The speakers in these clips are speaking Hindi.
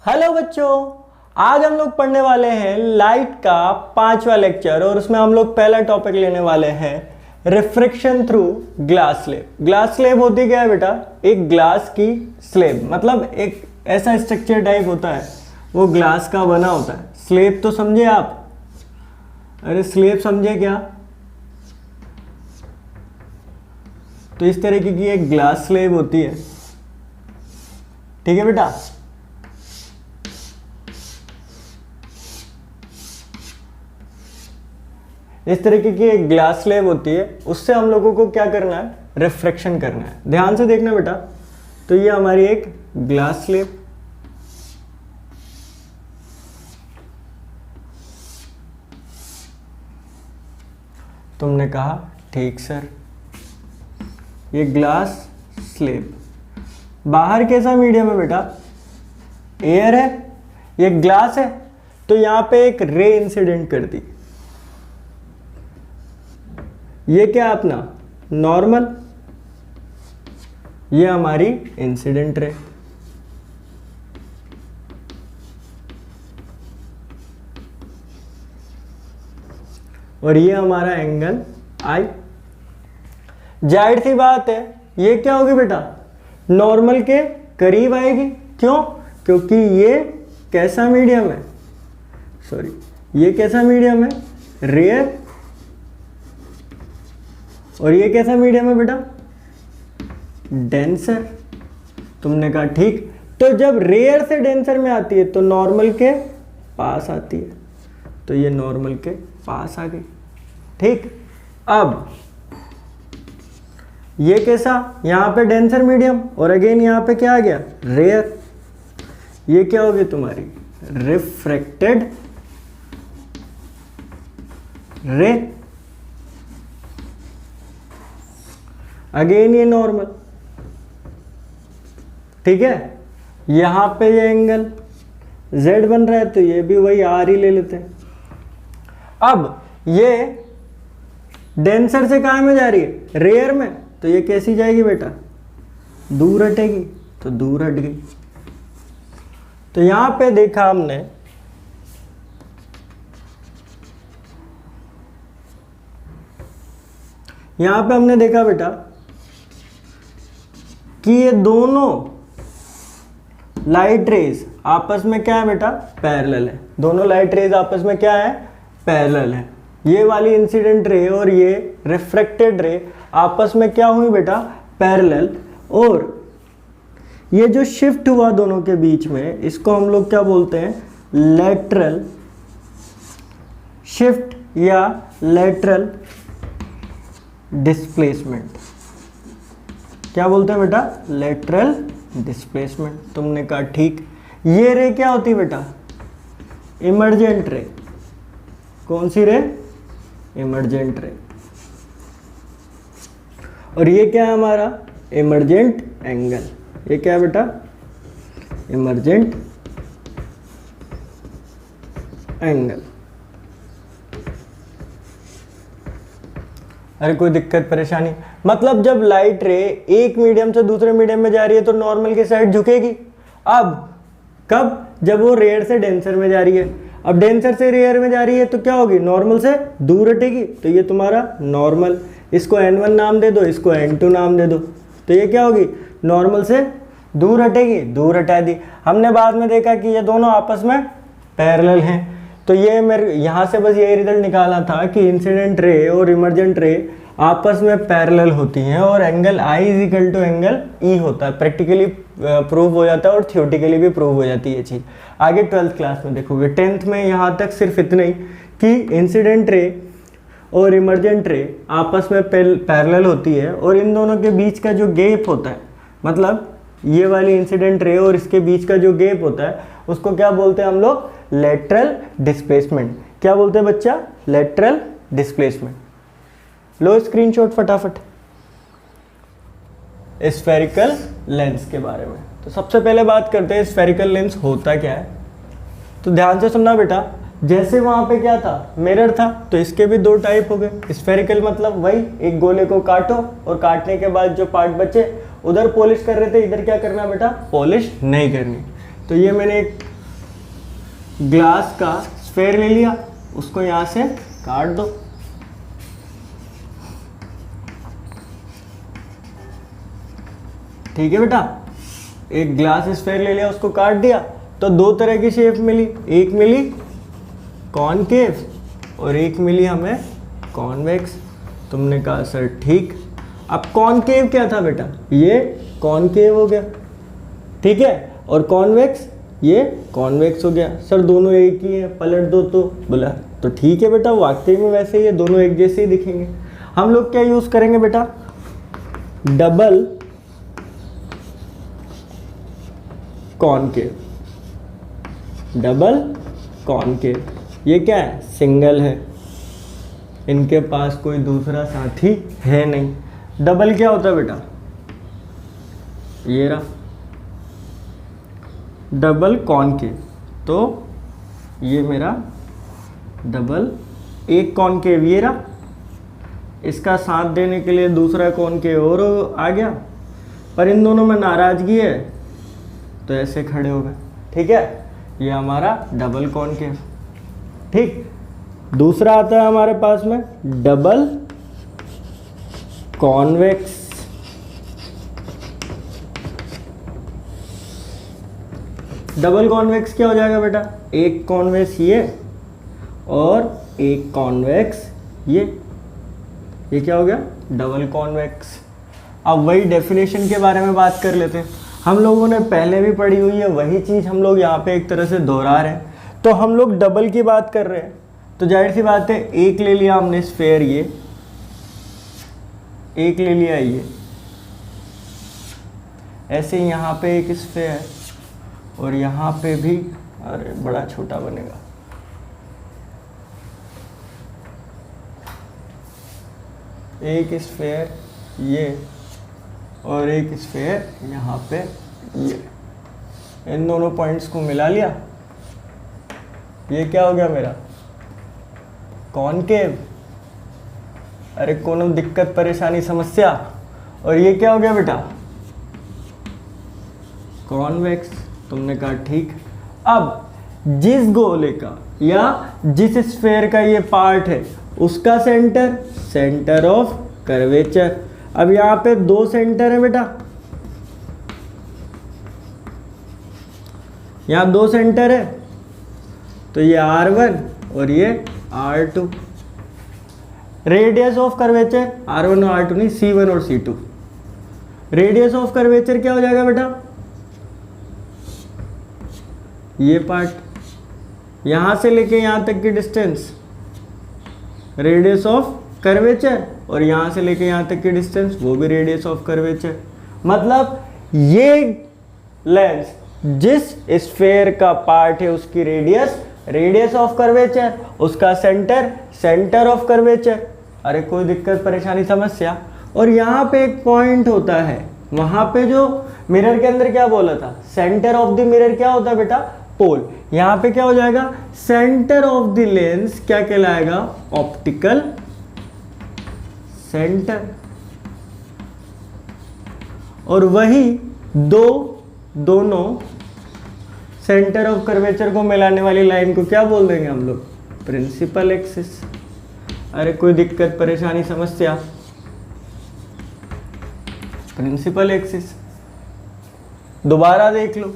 हेलो बच्चों, आज हम लोग पढ़ने वाले हैं लाइट का 5वां लेक्चर और उसमें हम लोग पहला टॉपिक लेने वाले हैं refraction through glass slab. Glass slab होती क्या है बेटा? एक ग्लास की स्लेब, मतलब एक ऐसा स्ट्रक्चर टाइप होता है, वो ग्लास का बना होता है। स्लेब तो समझे आप? अरे स्लेब समझे क्या? तो इस तरीके की एक ग्लास स्लेब होती है, ठीक है बेटा। इस तरीके की एक ग्लास स्लेब होती है, उससे हम लोगों को क्या करना है? रिफ्रैक्शन करना है। ध्यान से देखना बेटा। तो ये हमारी एक ग्लास स्लेब, तुमने कहा ठीक सर, ये ग्लास स्लेब। बाहर कैसा मीडियम है बेटा? एयर है, ये ग्लास है, तो यहां पे एक रे इंसिडेंट कर दी। ये क्या अपना नॉर्मल, ये हमारी इंसिडेंट रे। और ये हमारा एंगल आई। जाहिर सी बात है, ये क्या होगी बेटा? नॉर्मल के करीब आएगी। क्यों? क्योंकि ये कैसा मीडियम है? सॉरी, ये कैसा मीडियम है? रेयर। और ये कैसा मीडियम है बेटा? डेंसर। तुमने कहा ठीक। तो जब रेयर से डेंसर में आती है तो नॉर्मल के पास आती है, तो ये नॉर्मल के पास आ गई। ठीक। अब ये कैसा? यहां पे डेंसर मीडियम और अगेन यहां पे क्या आ गया? रेयर। ये क्या होगी तुम्हारी? रिफ्रैक्टेड रे। अगेन ये नॉर्मल, ठीक है। यहां पे ये एंगल Z बन रहा है, तो ये भी वही R ही ले लेते हैं। अब ये डेंसर से कहां में जा रही है? रेयर में। तो ये कैसी जाएगी बेटा? दूर हटेगी, तो दूर हट गई। तो यहां पे देखा हमने, यहां पे हमने देखा बेटा कि ये दोनों लाइट रेज आपस में क्या है बेटा? पैरेलल है। दोनों लाइट रेज आपस में क्या है? पैरेलल है। ये वाली इंसिडेंट रे और ये रिफ्रैक्टेड रे आपस में क्या हुई बेटा? पैरेलल। और ये जो शिफ्ट हुआ दोनों के बीच में, इसको हम लोग क्या बोलते हैं? लेटरल शिफ्ट या लेटरल डिस्प्लेसमेंट। क्या बोलते हैं बेटा? Lateral displacement. तुमने कहा ठीक। ये रे क्या होती है बेटा? इमर्जेंट रे। कौन सी रे? इमर्जेंट रे। और ये क्या है हमारा? Emergent angle. ये क्या है बेटा? Emergent angle. अरे कोई दिक्कत परेशानी? मतलब जब लाइट रे एक मीडियम से दूसरे मीडियम में जा रही है तो नॉर्मल की साइड झुकेगी। अब कब? जब वो रेयर से डेंसर में जा रही है। अब डेंसर से रेयर में जा रही है तो क्या होगी? नॉर्मल से दूर हटेगी। तो ये तुम्हारा नॉर्मल, इसको N1 नाम दे दो, इसको N2 नाम दे दो। तो ये क्या होगी? नॉर्मल से दूर हटेगी, दूर हटा दी। हमने बाद में देखा कि ये दोनों आपस में पैरेलल हैं। तो ये मेरे यहाँ से बस यही रिजल्ट निकाला था कि इंसिडेंट रे और इमर्जेंट रे आपस में पैरेलल होती हैं और angle I is equal to angle E होता है। प्रैक्टिकली प्रूव हो जाता है और थियोरेटिकली भी प्रूव हो जाती है ये चीज़। आगे 12th क्लास में देखोगे। 10th में यहाँ तक सिर्फ इतना ही कि इंसिडेंट रे और इमर्जेंट रे आपस में पैरेलल होती है और इन दोनों के बीच का जो गैप होता है, मतलब ये वाली इंसिडेंट रे और इसके बीच का जो गैप होता है, उसको क्या बोलते हैं हम लोग? Lateral displacement. क्या बोलते हैं बच्चा? Lateral displacement. लो स्क्रीनशॉट फटाफट स्फेरिकल लेंस के बारे में। तो सबसे पहले बात करते हैं स्फेरिकल लेंस होता क्या है। तो ध्यान से सुनना बेटा। जैसे वहां पे क्या था? मिरर था, तो इसके भी दो टाइप हो गए। स्फेरिकल मतलब वही एक गोले को काटो और काटने के बाद जो पार्ट बचे उधर पॉलिश कर रहे थे, इधर क्या करना बेटा? पॉलिश नहीं करनी। तो ये मैंने एक ग्लास का स्फेयर ले लिया, उसको यहां से काट दो। ठीक है बेटा, एक ग्लास स्फेयर ले लिया, उसको काट दिया, तो दो तरह की शेप मिली, एक मिली कॉनकेव और एक मिली हमें कॉन्वेक्स। तुमने कहा सर ठीक। अब कॉनकेव क्या था बेटा, ये कॉनकेव हो गया, ठीक है, और कॉन्वेक्स ये कॉन्वेक्स हो गया। सर दोनों एक ही है, पलट दो तो बोला तो ठीक है बेटा, वाकई में वैसे ही है, दोनों एक जैसे ही दिखेंगे। हम लोग क्या यूज करेंगे बेटा, डबल कॉनकेव। डबल कॉनकेव ये क्या है, सिंगल है, इनके पास कोई दूसरा साथी है नहीं। डबल क्या होता है बेटा, ये रहा डबल कॉनकेव, तो ये मेरा डबल एक कॉनकेव ये रहा, इसका साथ देने के लिए दूसरा कॉनकेव और आ गया, पर इन दोनों में नाराजगी है तो ऐसे खड़े हो गए। ठीक है, ये हमारा डबल कॉनकेव। ठीक, दूसरा आता है हमारे पास में डबल कॉन्वेक्स। डबल कॉन्वेक्स क्या हो जाएगा बेटा, एक कॉन्वेक्स ये और एक कॉन्वेक्स ये क्या हो गया, डबल कॉन्वेक्स। अब वही डेफिनेशन के बारे में बात कर लेते हैं। हम लोगों ने पहले भी पढ़ी हुई है, वही चीज़ हम लोग यहाँ पे एक तरह से दोहरा रहे हैं। तो हम लोग डबल की बात कर रहे हैं, तो जाहिर सी बात है एक ले लिया हमने स्फेयर, ये एक ले लिया, ये ऐसे ही यहाँ पे एक स्फेयर और यहाँ पे भी, अरे बड़ा छोटा बनेगा, एक स्फेयर ये और एक स्फेयर यहाँ पे ये, इन दोनों पॉइंट्स को मिला लिया, ये क्या हो गया मेरा कॉनकेव। अरे कोनो दिक्कत परेशानी समस्या, और ये क्या हो गया बेटा कॉन्वेक्स। तुमने कहा ठीक। अब जिस गोले का या जिस स्फेयर का ये पार्ट है उसका सेंटर ऑफ कर्वेचर। अब यहाँ पे दो सेंटर है बेटा, यहाँ दो सेंटर है, तो ये R1 और ये R2। Radius of curvature R1 और R2 नहीं, C1 और C2। रेडियस ऑफ कर्वेचर क्या हो जाएगा बेटा, ये पार्ट यहां से लेके यहां तक की डिस्टेंस रेडियस ऑफ कर्वेचर, और यहां से लेके यहां तक की डिस्टेंस वो भी रेडियस ऑफ कर्वेचर। मतलब ये लेंस जिस स्फेयर का पार्ट है उसकी रेडियस ऑफ कर्वेचर, उसका सेंटर ऑफ कर्वेचर। अरे कोई दिक्कत परेशानी समस्या। और यहाँ पे एक पॉइंट होता है, वहां पे जो मिरर के अंदर क्या बोला था, सेंटर ऑफ द मिरर क्या होता है बेटा, पोल। यहाँ पे क्या हो जाएगा, सेंटर ऑफ द लेंस क्या कहलाएगा, ऑप्टिकल सेंटर। और वही दोनों सेंटर ऑफ कर्वेचर को मिलाने वाली लाइन को क्या बोल देंगे हम लोग, प्रिंसिपल एक्सिस। अरे कोई दिक्कत परेशानी समस्या, प्रिंसिपल एक्सिस। दोबारा देख लो,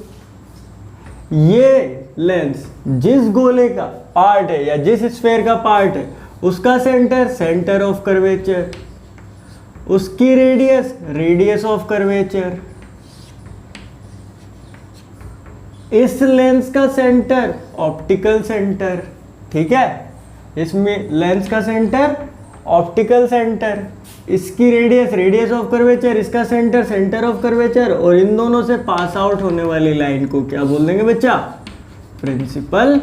ये लेंस जिस गोले का पार्ट है या जिस स्फेयर का पार्ट है उसका सेंटर ऑफ कर्वेचर, उसकी रेडियस ऑफ कर्वेचर, इस लेंस का सेंटर ऑप्टिकल सेंटर। ठीक है, इसमें लेंस का सेंटर ऑप्टिकल सेंटर, इसकी रेडियस ऑफ कर्वेचर, इसका सेंटर ऑफ कर्वेचर, और इन दोनों से पास आउट होने वाली लाइन को क्या बोल देंगे बच्चा, प्रिंसिपल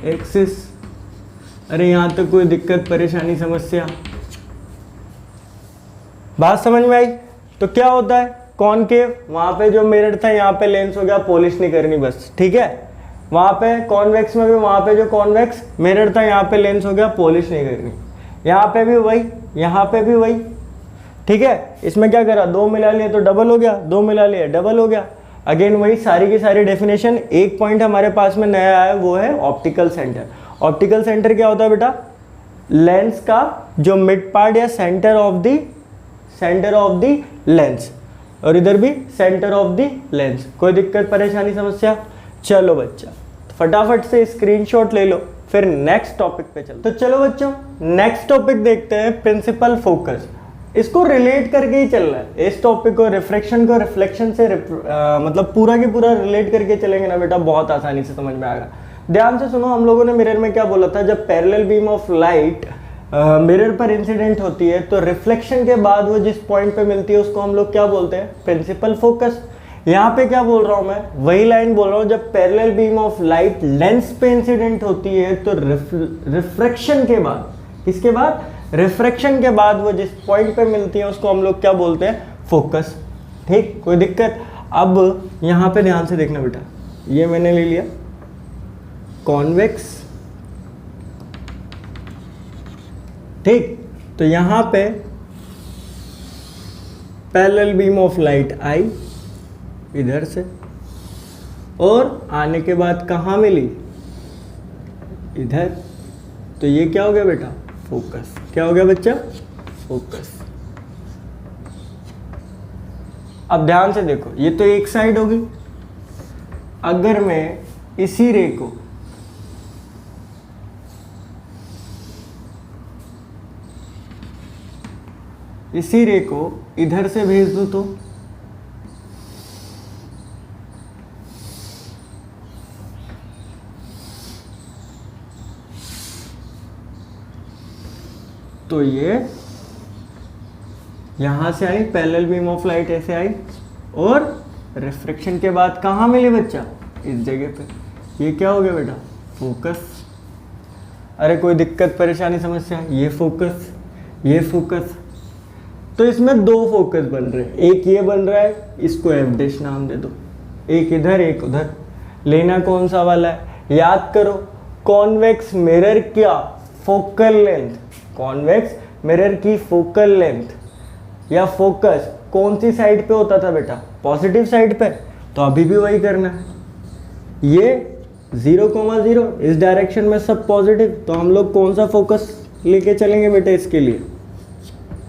एक्सिस। अरे यहां तक कोई दिक्कत परेशानी समस्या, बात समझ में आई। तो क्या होता है कॉनकेव, वहां पे जो मिरर था यहाँ पे लेंस हो गया, पॉलिश नहीं करनी बस। ठीक है, वहां पे कॉन्वेक्स में भी वहां पे जो कॉन्वेक्स मिरर था यहाँ पे लेंस हो गया, पॉलिश नहीं करनी। यहाँ पे भी वही, यहाँ पे भी वही। ठीक है, इसमें क्या करा, दो मिला लिए तो डबल हो गया, दो मिला लिए डबल हो गया। अगेन वही सारी की सारी डेफिनेशन, एक पॉइंट हमारे पास में नया आया, वो है ऑप्टिकल सेंटर। ऑप्टिकल सेंटर क्या होता है बेटा? लेंस का जो मिड पार्ट या सेंटर ऑफ द लेंस, और इधर भी सेंटर ऑफ द लेंस। कोई दिक्कत परेशानी समस्या? चलो बच्चा फटाफट से स्क्रीनशॉट ले लो, फिर नेक्स्ट टॉपिक पे चलो। तो चलो बच्चों नेक्स्ट टॉपिक देखते हैं, प्रिंसिपल फोकस। इसको रिलेट करके ही चल रहा है, इस टॉपिक को रिफ्रैक्शन को रिफ्लेक्शन से मतलब पूरा के पूरा रिलेट करके चलेंगे ना बेटा, बहुत आसानी से समझ में आएगा। ध्यान से सुनो, हम लोगों ने मिरर में क्या बोला था, जब parallel beam of light mirror पर इंसिडेंट होती है तो रिफ्लेक्शन के बाद वो जिस पॉइंट पे मिलती है उसको हम लोग क्या बोलते हैं? Principal focus. यहाँ पे क्या बोल रहा हूँ मैं, वही लाइन बोल रहा हूँ, जब parallel beam of light lens पे इंसिडेंट होती है तो रिफ्रैक्शन के बाद, किसके बाद? रिफ्रैक्शन के बाद वो जिस पॉइंट पे मिलती है उसको हम लोग क्या बोलते हैं? फोकस। ठीक, कोई दिक्कत? अब यहाँ पे ध्यान से देखना बेटा, ये मैंने ले लिया कॉन्वेक्स, ठीक। तो यहाँ पे पैरेलल बीम ऑफ लाइट आई इधर से, और आने के बाद कहाँ मिली? इधर। तो ये क्या हो गया बेटा? फोकस। क्या हो गया बच्चा? फोकस। अब ध्यान से देखो, ये तो एक साइड होगी। अगर मैं इसी रे को इधर से भेज दूं तो ये यहां से आई, पैरेलल बीम ऑफ लाइट ऐसे आई, और रिफ्रैक्शन के बाद कहाँ मिली बच्चा? इस जगह पे। ये क्या हो गया बेटा? फोकस। अरे कोई दिक्कत परेशानी समस्या? ये फोकस, ये फोकस। तो इसमें दो फोकस बन रहे हैं, एक ये बन रहा है, इसको एफ डैश नाम दे दो, एक इधर एक उधर। लेना कौन सा वाला है? याद करो, कॉन्वेक्स मिरर क्या? Focal length. कॉन्वेक्स मिरर की फोकल लेंथ या फोकस कौन सी साइड पे होता था बेटा? पॉजिटिव साइड पे। तो अभी भी वही करना है, ये 0,0 इस डायरेक्शन में सब पॉजिटिव, तो हम लोग कौन सा फोकस लेके चलेंगे बेटा इसके लिए?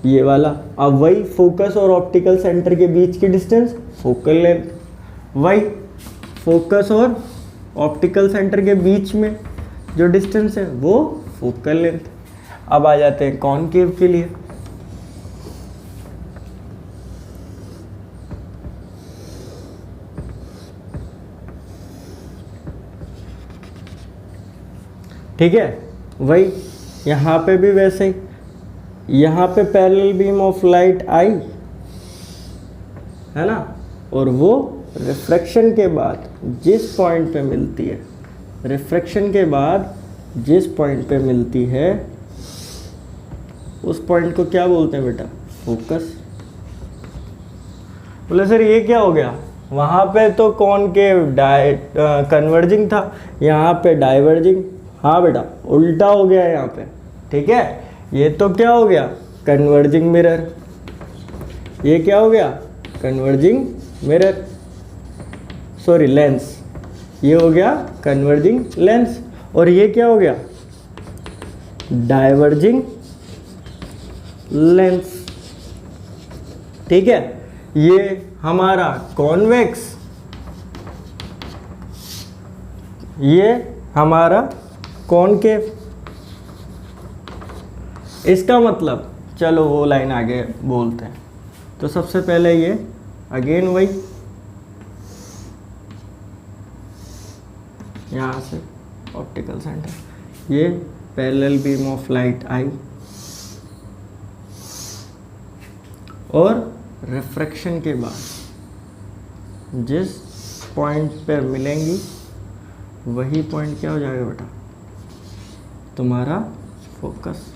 ये वाला। अब वही फोकस और ऑप्टिकल सेंटर के बीच की डिस्टेंस फोकल लेंथ, वही फोकस और ऑप्टिकल सेंटर के बीच में जो डिस्टेंस है वो फोकल लेंथ। अब आ जाते हैं कॉनकेव के लिए। ठीक है, वही यहाँ पे भी वैसे ही, यहाँ पे पैरेलल बीम ऑफ लाइट आई है ना, और वो रिफ्रैक्शन के बाद जिस पॉइंट पे मिलती है, रिफ्रैक्शन के बाद जिस पॉइंट पे मिलती है उस पॉइंट को क्या बोलते हैं बेटा? फोकस। बोले सर ये क्या हो गया? वहाँ पे तो कॉनकेव कन्वर्जिंग था, यहाँ पे डाइवर्जिंग। हाँ बेटा, उल्टा हो गया है यहाँ पे। ठीक है, ये तो क्या हो गया? Converging mirror. ये क्या हो गया? Converging mirror, sorry lens. ये हो गया कन्वर्जिंग लेंस, और ये क्या हो गया? Diverging lens. ठीक है, ये हमारा कॉन्वेक्स, ये हमारा कॉनकेव। इसका मतलब चलो वो लाइन आगे बोलते हैं। तो सबसे पहले ये अगेन वही यहाँ से ऑप्टिकल सेंटर, ये पैरेलल बीम ऑफ लाइट आई और रिफ्रैक्शन के बाद जिस पॉइंट पर मिलेंगी वही पॉइंट क्या हो जाएगा बेटा? तुम्हारा फोकस।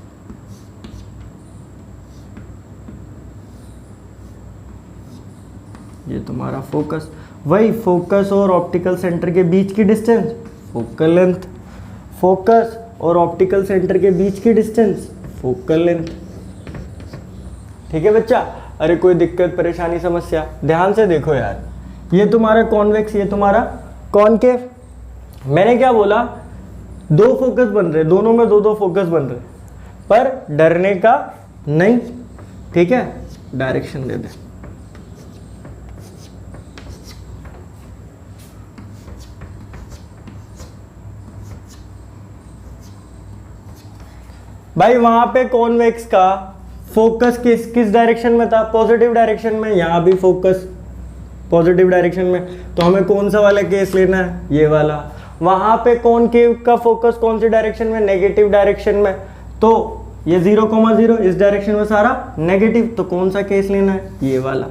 ये तुम्हारा फोकस, वही फोकस और ऑप्टिकल सेंटर के बीच की डिस्टेंस फोकल लेंथ। फोकस और ऑप्टिकल सेंटर के बीच की डिस्टेंस फोकल लेंथ। ठीक है बच्चा? अरे कोई दिक्कत परेशानी समस्या? ध्यान से देखो यार, ये तुम्हारा कॉन्वेक्स, ये तुम्हारा कॉनकेव। मैंने क्या बोला, दो फोकस बन रहे, दोनों में दो दो फोकस बन रहे, पर डरने का नहीं। ठीक है, डायरेक्शन दे दे। भाई वहां पे कॉन्वेक्स का फोकस किस डायरेक्शन में था, पॉजिटिव डायरेक्शन में। यहां भी फोकस पॉजिटिव डायरेक्शन में, तो हमें कौन सा वाला केस लेना है, ये वाला। वहां पे कॉनकेव का फोकस कौन सी डायरेक्शन में, नेगेटिव डायरेक्शन में, तो ये 0,0 इस डायरेक्शन में सारा नेगेटिव, तो कौन सा केस लेना है, ये वाला।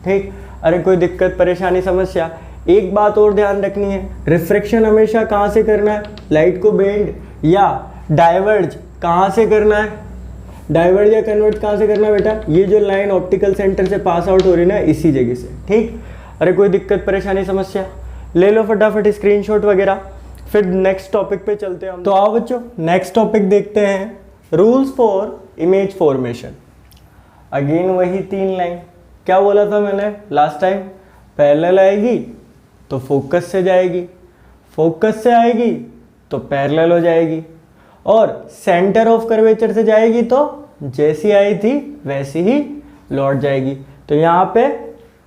ठीक, अरे कोई दिक्कत परेशानी समस्या। एक बात और ध्यान रखनी है, रिफ्रैक्शन हमेशा कहाँ से करना है, लाइट को बेंड या डाइवर्ज कहाँ से करना है, डाइवर्ज या कन्वर्ट कहाँ से करना है बेटा, ये जो लाइन ऑप्टिकल सेंटर से पास आउट हो रही है ना, इसी जगह से। ठीक, अरे कोई दिक्कत परेशानी समस्या, ले लो फटाफट स्क्रीनशॉट वगैरह, फिर नेक्स्ट टॉपिक पे चलते हैं हम। तो आओ बच्चों, नेक्स्ट टॉपिक देखते हैं, rules for image formation. Again वही 3 लाइन। क्या बोला था मैंने लास्ट टाइम, पैरेलल आएगी तो फोकस से जाएगी, फोकस से आएगी तो पैरेलल हो जाएगी, और सेंटर ऑफ कर्वेचर से जाएगी तो जैसी आई थी वैसी ही लौट जाएगी। तो यहाँ पे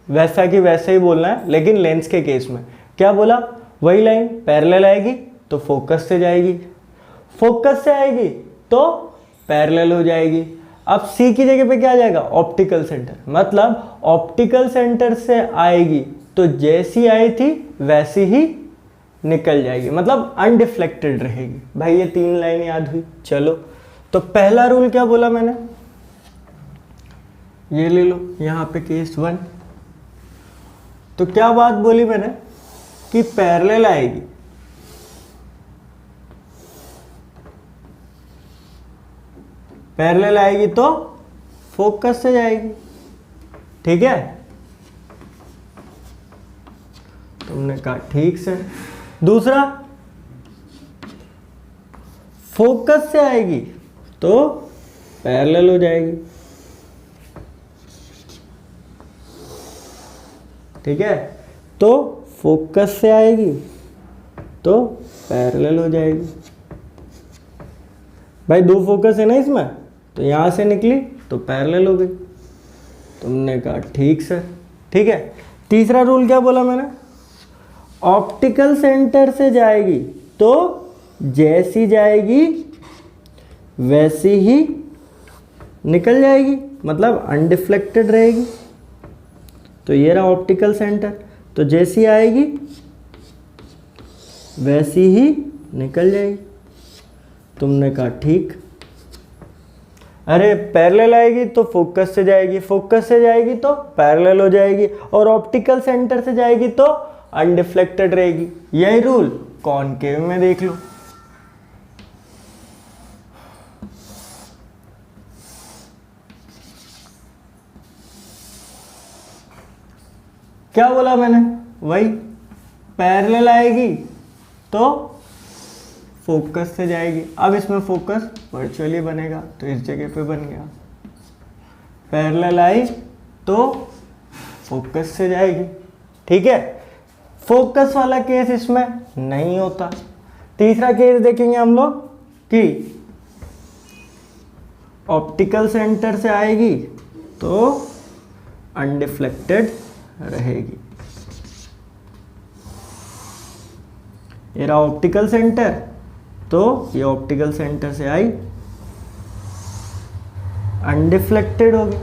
वैसा कि वैसे ही बोलना है, लेकिन लेंस के केस में क्या बोला, वही लाइन पैरेलल आएगी तो फोकस से जाएगी, फोकस से आएगी तो पैरेलल हो जाएगी। अब सी की जगह पे क्या आ जाएगा, ऑप्टिकल सेंटर, मतलब ऑप्टिकल सेंटर से आएगी तो जैसी आई थी वैसी ही निकल जाएगी, मतलब अनडिफ्लेक्टेड रहेगी। भाई ये 3 लाइन याद हुई। चलो, तो पहला रूल क्या बोला मैंने, ये ले लो यहाँ पे केस 1। तो क्या बात बोली मैंने कि पैरेलल आएगी, पैरेलल आएगी तो फोकस से जाएगी। ठीक है, तुमने कहा ठीक से। दूसरा, फोकस से आएगी तो पैरेलल हो जाएगी। ठीक है, तो फोकस से आएगी तो पैरेलल हो जाएगी। भाई 2 फोकस है ना इसमें, तो यहां से निकली तो पैरेलल हो गई। तुमने कहा ठीक सर। ठीक है, तीसरा रूल क्या बोला मैंने, ऑप्टिकल सेंटर से जाएगी तो जैसी जाएगी वैसी ही निकल जाएगी, मतलब अनडिफ्लेक्टेड रहेगी। तो ये रहा ऑप्टिकल सेंटर, तो जैसी आएगी वैसी ही निकल जाएगी। तुमने कहा ठीक। अरे पैरेलल आएगी तो फोकस से जाएगी, फोकस से जाएगी तो पैरेलल हो जाएगी, और ऑप्टिकल सेंटर से जाएगी तो अनडिफ्लेक्टेड रहेगी। यही रूल कॉनकेव में देख लो। क्या बोला मैंने, वही पैरेलल आएगी तो फोकस से जाएगी। अब इसमें फोकस वर्चुअली बनेगा तो इस जगह पे बन गया, पैरेलल आई तो फोकस से जाएगी। ठीक है, फोकस वाला केस इसमें नहीं होता। तीसरा केस देखेंगे हम लोग कि ऑप्टिकल सेंटर से आएगी तो अनडिफ्लेक्टेड रहेगी। ये रहा ऑप्टिकल सेंटर, तो ये ऑप्टिकल सेंटर से आई अनडिफ्लेक्टेड होगी।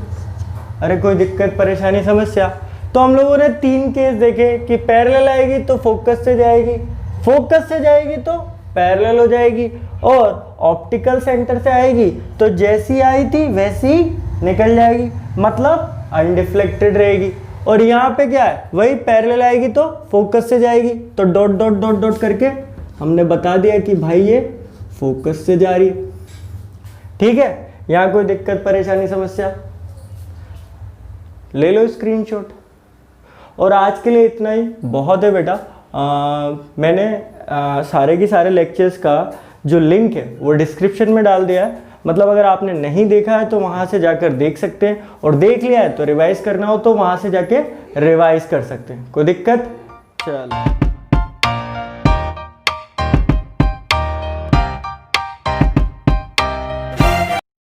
अरे कोई दिक्कत परेशानी समस्या। तो हम लोगों ने 3 केस देखे कि पैरेलल आएगी तो फोकस से जाएगी, फोकस से जाएगी तो पैरेलल हो जाएगी, और ऑप्टिकल सेंटर से आएगी तो जैसी आई थी वैसी निकल जाएगी, मतलब अनडिफ्लेक्टेड रहेगी। और यहाँ पे क्या है, वही पैरेलल आएगी तो फोकस से जाएगी, तो डॉट डॉट डॉट डॉट करके हमने बता दिया कि भाई ये फोकस से जा रही है। ठीक है, यहाँ कोई दिक्कत परेशानी समस्या, ले लो स्क्रीनशॉट। और आज के लिए इतना ही बहुत है बेटा। मैंने सारे के सारे लेक्चर्स का जो लिंक है वो डिस्क्रिप्शन में डाल दिया है। मतलब अगर आपने नहीं देखा है तो वहाँ से जाकर देख सकते हैं, और देख लिया है तो रिवाइज करना हो तो वहाँ से जाके रिवाइज कर सकते हैं। कोई दिक्कत? चलो।